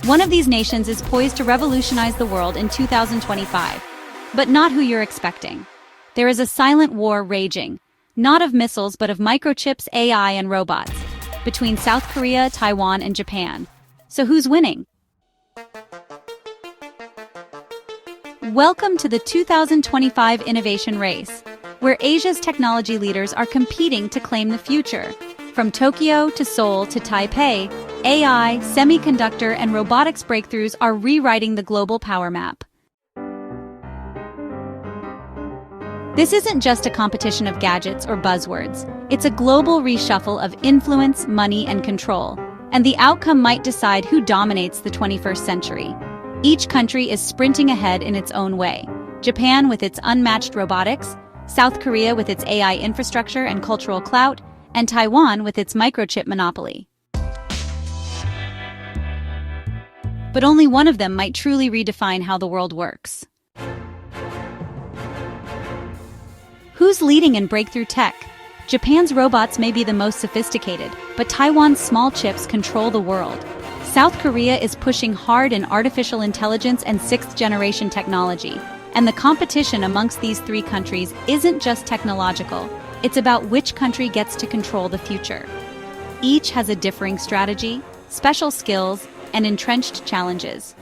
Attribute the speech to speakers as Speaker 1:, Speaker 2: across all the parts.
Speaker 1: One of these nations is poised to revolutionize the world in 2025. But not who you're expecting. There is a silent war raging, not of missiles but of microchips, AI, and robots, between South Korea, Taiwan, and Japan. So who's winning? Welcome to the 2025 Innovation Race, where Asia's technology leaders are competing to claim the future. From Tokyo to Seoul to Taipei, AI, semiconductor, and robotics breakthroughs are rewriting the global power map. This isn't just a competition of gadgets or buzzwords. It's a global reshuffle of influence, money, and control. And the outcome might decide who dominates the 21st century. Each country is sprinting ahead in its own way. Japan with its unmatched robotics, South Korea with its AI infrastructure and cultural clout, and Taiwan with its microchip monopoly. But only one of them might truly redefine how the world works. Who's leading in breakthrough tech? Japan's robots may be the most sophisticated, but Taiwan's small chips control the world. South Korea is pushing hard in artificial intelligence and sixth-generation technology. And the competition amongst these three countries isn't just technological. It's about which country gets to control the future. Each has a differing strategy, special skills, and entrenched challenges.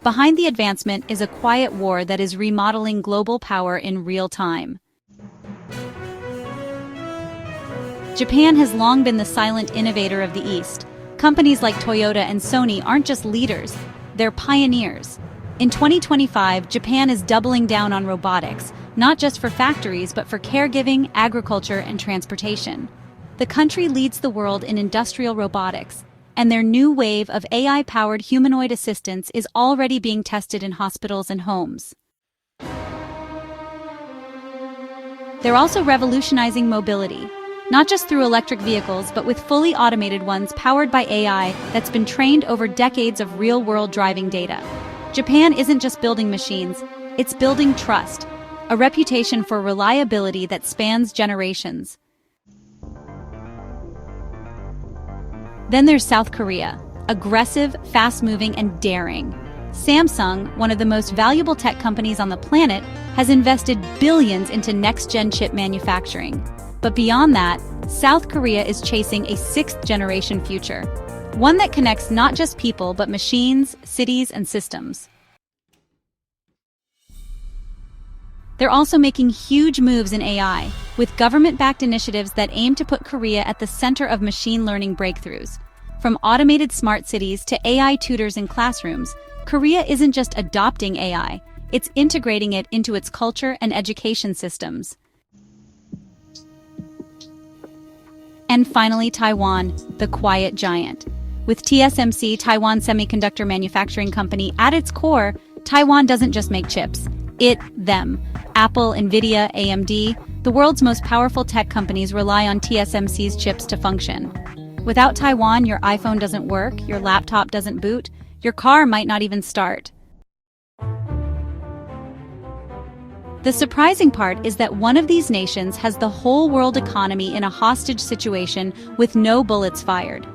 Speaker 1: Behind the advancement is a quiet war that is remodeling global power in real time. Japan has long been the silent innovator of the East. Companies like Toyota and Sony aren't just leaders, they're pioneers. In 2025, Japan is doubling down on robotics, not just for factories but for caregiving, agriculture, and transportation. The country leads the world in industrial robotics, and their new wave of AI-powered humanoid assistants is already being tested in hospitals and homes. They're also revolutionizing mobility. Not just through electric vehicles, but with fully automated ones powered by AI that's been trained over decades of real-world driving data. Japan isn't just building machines, it's building trust, a reputation for reliability that spans generations. Then there's South Korea, aggressive, fast-moving, and daring. Samsung, one of the most valuable tech companies on the planet, has invested billions into next-gen chip manufacturing. But beyond that, South Korea is chasing a sixth-generation future, one that connects not just people but machines, cities, and systems. They're also making huge moves in AI, with government-backed initiatives that aim to put Korea at the center of machine learning breakthroughs. From automated smart cities to AI tutors in classrooms, Korea isn't just adopting AI, it's integrating it into its culture and education systems. And finally, Taiwan, the quiet giant. With TSMC, Taiwan Semiconductor Manufacturing Company, at its core, Taiwan doesn't just make chips. Them. Apple, Nvidia, AMD, the world's most powerful tech companies rely on TSMC's chips to function. Without Taiwan, your iPhone doesn't work, your laptop doesn't boot, your car might not even start. The surprising part is that one of these nations has the whole world economy in a hostage situation with no bullets fired.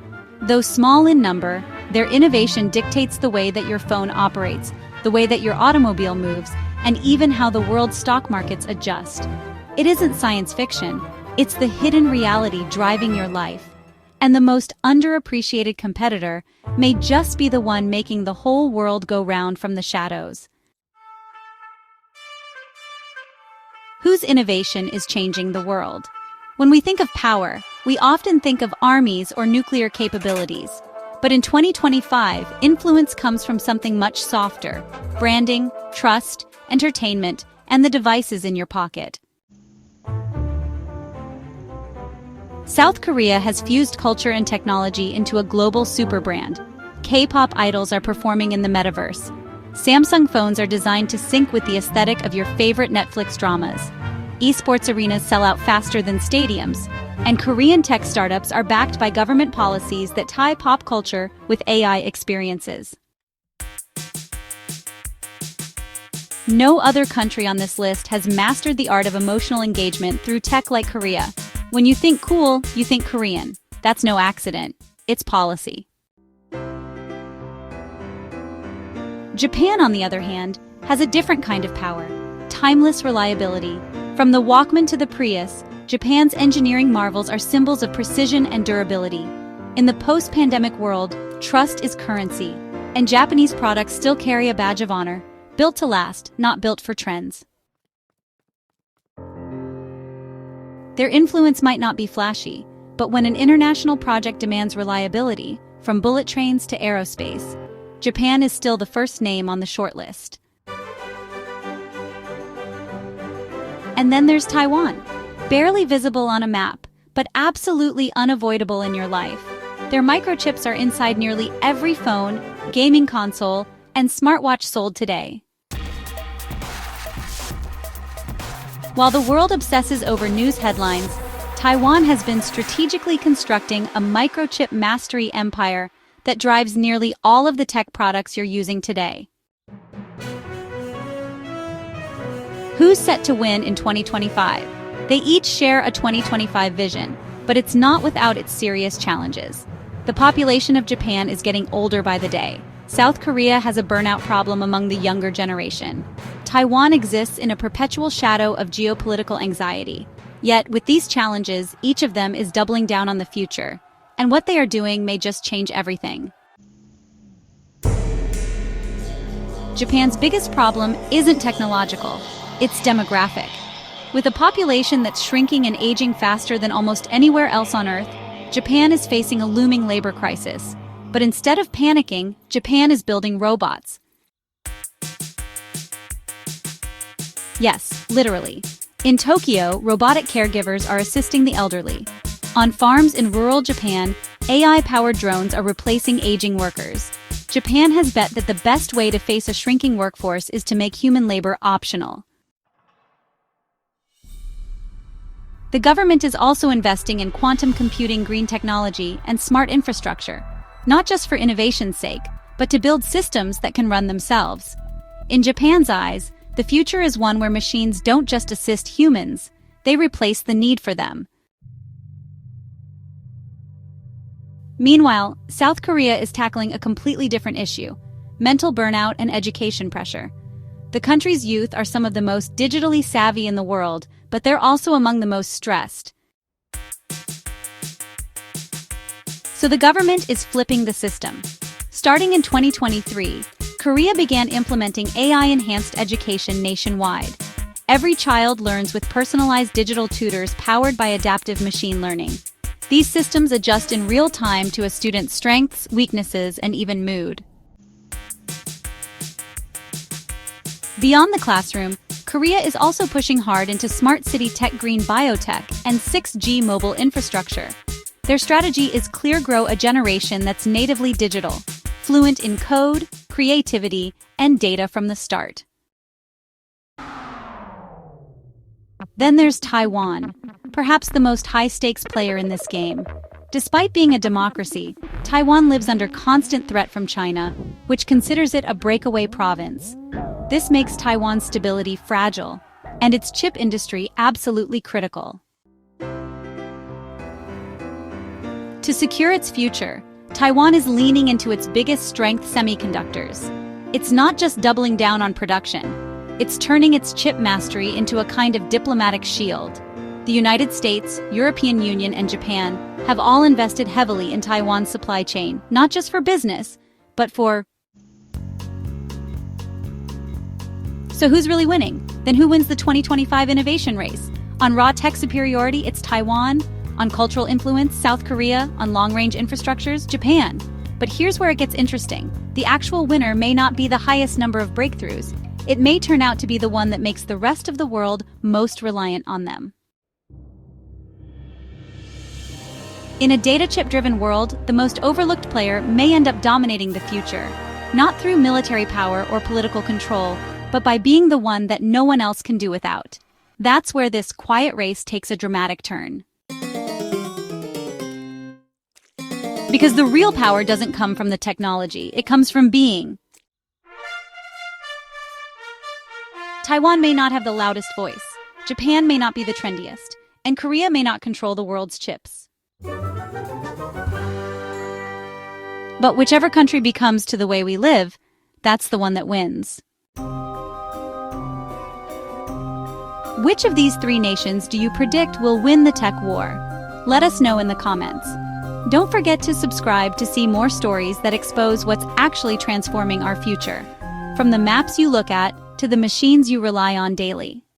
Speaker 1: Though small in number, their innovation dictates the way that your phone operates, the way that your automobile moves, and even how the world's stock markets adjust. It isn't science fiction, it's the hidden reality driving your life. And the most underappreciated competitor may just be the one making the whole world go round from the shadows. Whose innovation is changing the world? When we think of power, we often think of armies or nuclear capabilities. But in 2025, influence comes from something much softer: branding, trust, entertainment, and the devices in your pocket. South Korea has fused culture and technology into a global super brand. K-pop idols are performing in the metaverse. Samsung phones are designed to sync with the aesthetic of your favorite Netflix dramas. Esports arenas sell out faster than stadiums. And Korean tech startups are backed by government policies that tie pop culture with AI experiences. No other country on this list has mastered the art of emotional engagement through tech like Korea. When you think cool, you think Korean. That's no accident. It's policy. Japan, on the other hand, has a different kind of power: timeless reliability. From the Walkman to the Prius, Japan's engineering marvels are symbols of precision and durability. In the post-pandemic world, trust is currency, and Japanese products still carry a badge of honor, built to last, not built for trends. Their influence might not be flashy, but when an international project demands reliability, from bullet trains to aerospace, Japan is still the first name on the shortlist. And then there's Taiwan, barely visible on a map, but absolutely unavoidable in your life. Their microchips are inside nearly every phone, gaming console, and smartwatch sold today. While the world obsesses over news headlines, Taiwan has been strategically constructing a microchip mastery empire that drives nearly all of the tech products you're using today. Who's set to win in 2025? They each share a 2025 vision, but it's not without its serious challenges. The population of Japan is getting older by the day. South Korea has a burnout problem among the younger generation. Taiwan exists in a perpetual shadow of geopolitical anxiety. Yet, with these challenges, each of them is doubling down on the future, and what they are doing may just change everything. Japan's biggest problem isn't technological, it's demographic. With a population that's shrinking and aging faster than almost anywhere else on Earth, Japan is facing a looming labor crisis. But instead of panicking, Japan is building robots. Yes, literally. In Tokyo, robotic caregivers are assisting the elderly. On farms in rural Japan, AI-powered drones are replacing aging workers. Japan has bet that the best way to face a shrinking workforce is to make human labor optional. The government is also investing in quantum computing, green technology, and smart infrastructure, not just for innovation's sake, but to build systems that can run themselves. In Japan's eyes, the future is one where machines don't just assist humans, they replace the need for them. Meanwhile, South Korea is tackling a completely different issue: mental burnout and education pressure. The country's youth are some of the most digitally savvy in the world, but they're also among the most stressed. So the government is flipping the system. Starting in 2023, Korea began implementing AI-enhanced education nationwide. Every child learns with personalized digital tutors powered by adaptive machine learning. These systems adjust in real time to a student's strengths, weaknesses, and even mood. Beyond the classroom, Korea is also pushing hard into smart city tech, green biotech, and 6G mobile infrastructure. Their strategy is clear: grow a generation that's natively digital, fluent in code, creativity, and data from the start. Then there's Taiwan, perhaps the most high-stakes player in this game. Despite being a democracy, Taiwan lives under constant threat from China, which considers it a breakaway province. This makes Taiwan's stability fragile, and its chip industry absolutely critical. To secure its future, Taiwan is leaning into its biggest strength: semiconductors. It's not just doubling down on production, it's turning its chip mastery into a kind of diplomatic shield. The United States, European Union, and Japan have all invested heavily in Taiwan's supply chain, not just for business, but for... So who's really winning? Then who wins the 2025 innovation race? On raw tech superiority, it's Taiwan. On cultural influence, South Korea. On long-range infrastructures, Japan. But here's where it gets interesting. The actual winner may not be the highest number of breakthroughs. It may turn out to be the one that makes the rest of the world most reliant on them. In a data chip-driven world, the most overlooked player may end up dominating the future, not through military power or political control, but by being the one that no one else can do without. That's where this quiet race takes a dramatic turn. Because the real power doesn't come from the technology, it comes from being. Taiwan may not have the loudest voice, Japan may not be the trendiest, and Korea may not control the world's chips. But whichever country becomes to the way we live, that's the one that wins. Which of these three nations do you predict will win the tech war? Let us know in the comments. Don't forget to subscribe to see more stories that expose what's actually transforming our future, from the maps you look at to the machines you rely on daily.